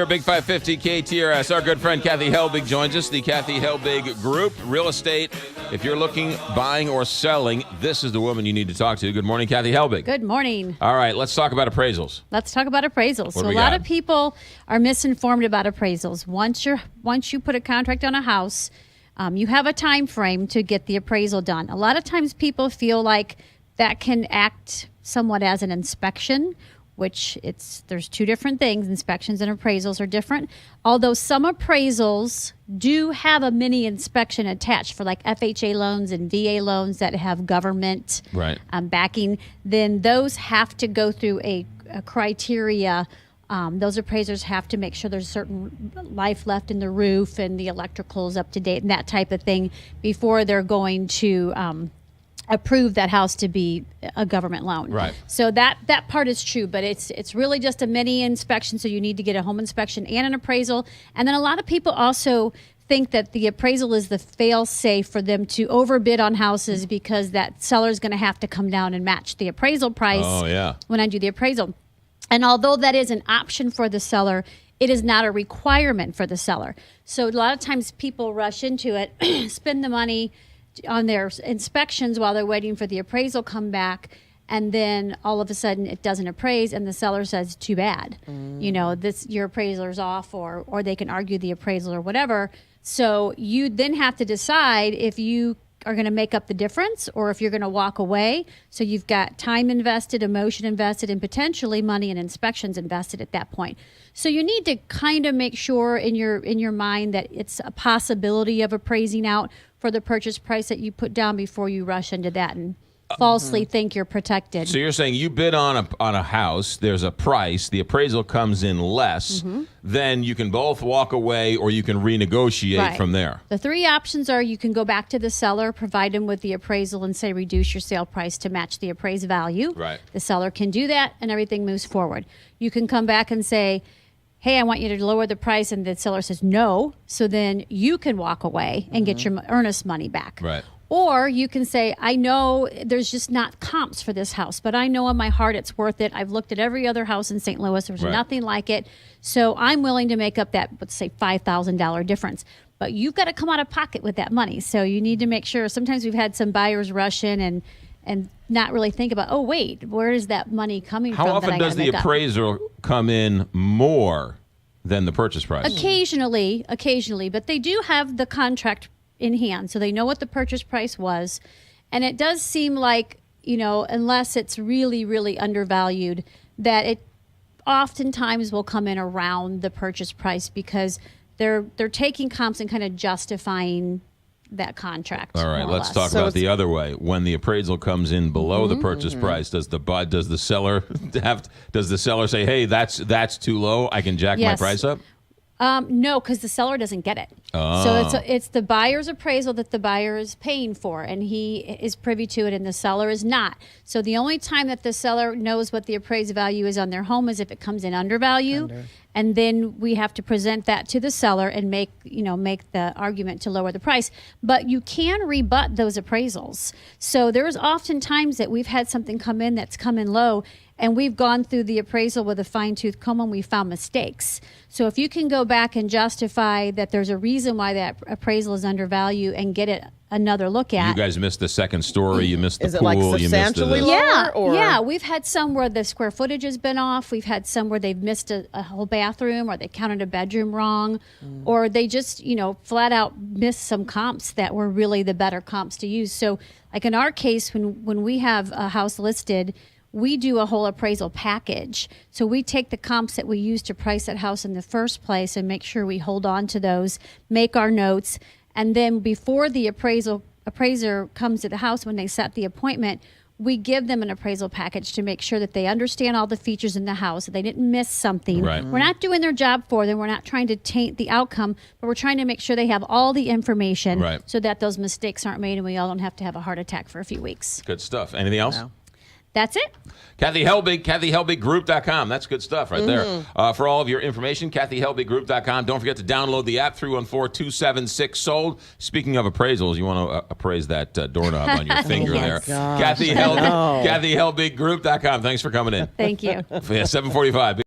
here, Big 550 KTRS. Our good friend Kathy Helbig joins us, the Kathy Helbig Group, real estate. If you're looking, buying, or selling, this is the woman you need to talk to. Good morning, Kathy Helbig. Good morning. All right, let's talk about appraisals. Let's talk about appraisals. What So a lot of people are misinformed about appraisals. Once you put a contract on a house, you have a time frame to get the appraisal done. A lot of times people feel like that can act somewhat as an inspection, which there's two different things. Inspections and appraisals are different. Although some appraisals do have a mini inspection attached for like FHA loans and VA loans that have government backing, then those have to go through a criteria. Those appraisers have to make sure there's certain life left in the roof and the electrical is up to date and that type of thing before they're going to approve that house to be a government loan. Right. So that part is true, but it's really just a mini inspection. So you need to get a home inspection and an appraisal. And then a lot of people also think that the appraisal is the fail-safe for them to overbid on houses because that seller is going to have to come down and match the appraisal price when I do the appraisal. And although that is an option for the seller, it is not a requirement for the seller. So a lot of times people rush into it, spend the money on their inspections while they're waiting for the appraisal come back, and then all of a sudden it doesn't appraise and the seller says too bad. You know, your appraiser's off, or they can argue the appraisal or whatever. So you then have to decide if you are going to make up the difference or if you're going to walk away. So you've got time invested, emotion invested, and potentially money and inspections invested at that point. So you need to kind of make sure in your mind that it's a possibility of appraising out for the purchase price that you put down before you rush into that and falsely think you're protected. So you're saying you bid on a house, there's a price, the appraisal comes in less, then you can both walk away or you can renegotiate from there. The three options are you can go back to the seller, provide them with the appraisal and say reduce your sale price to match the appraised value. Right. The seller can do that and everything moves forward. You can come back and say, hey, I want you to lower the price, and the seller says no, so then you can walk away and get your earnest money back. Right. Or you can say, I know there's just not comps for this house, but I know in my heart it's worth it. I've looked at every other house in St. Louis. There's nothing like it. So I'm willing to make up that, let's say, $5,000 difference. But you've got to come out of pocket with that money. So you need to make sure. Sometimes we've had some buyers rush in and not really think about, oh, wait, where is that money coming from? How often does the appraisal come in more than the purchase price? Occasionally, but they do have the contract in hand, so they know what the purchase price was. And it does seem like, unless it's really, really undervalued, that it oftentimes will come in around the purchase price because they're taking comps and kind of justifying that contract. All right, let's talk about the other way. When the appraisal comes in below the purchase price, does the seller say, "Hey, that's too low. I can jack my price up"? No, because the seller doesn't get it. So it's the buyer's appraisal that the buyer is paying for, and he is privy to it, and the seller is not. So the only time that the seller knows what the appraised value is on their home is if it comes in undervalue, and then we have to present that to the seller and make the argument to lower the price. But you can rebut those appraisals. So there's often times that we've had something come in that's come in low, and we've gone through the appraisal with a fine-tooth comb and we found mistakes. So if you can go back and justify that there's a reason why that appraisal is undervalued and get it another look at. You guys missed the second story. You missed the pool. Is it like substantially lower? Yeah. We've had some where the square footage has been off. We've had some where they've missed a whole bathroom, or they counted a bedroom wrong, or they just, flat out missed some comps that were really the better comps to use. So like in our case, when we have a house listed, we do a whole appraisal package. So we take the comps that we use to price that house in the first place and make sure we hold on to those, make our notes, and then before the appraiser comes to the house, when they set the appointment, we give them an appraisal package to make sure that they understand all the features in the house, that they didn't miss something. Right. We're not doing their job for them. We're not trying to taint the outcome, but we're trying to make sure they have all the information so that those mistakes aren't made and we all don't have to have a heart attack for a few weeks. Good stuff. Anything else? No. That's it. Kathy Helbig, KathyHelbigGroup.com. That's good stuff right there. For all of your information, KathyHelbigGroup.com. Don't forget to download the app, 314-276-SOLD. Speaking of appraisals, you want to appraise that doorknob on your finger there. Gosh, KathyHelbigGroup.com. Thanks for coming in. Thank you. 745.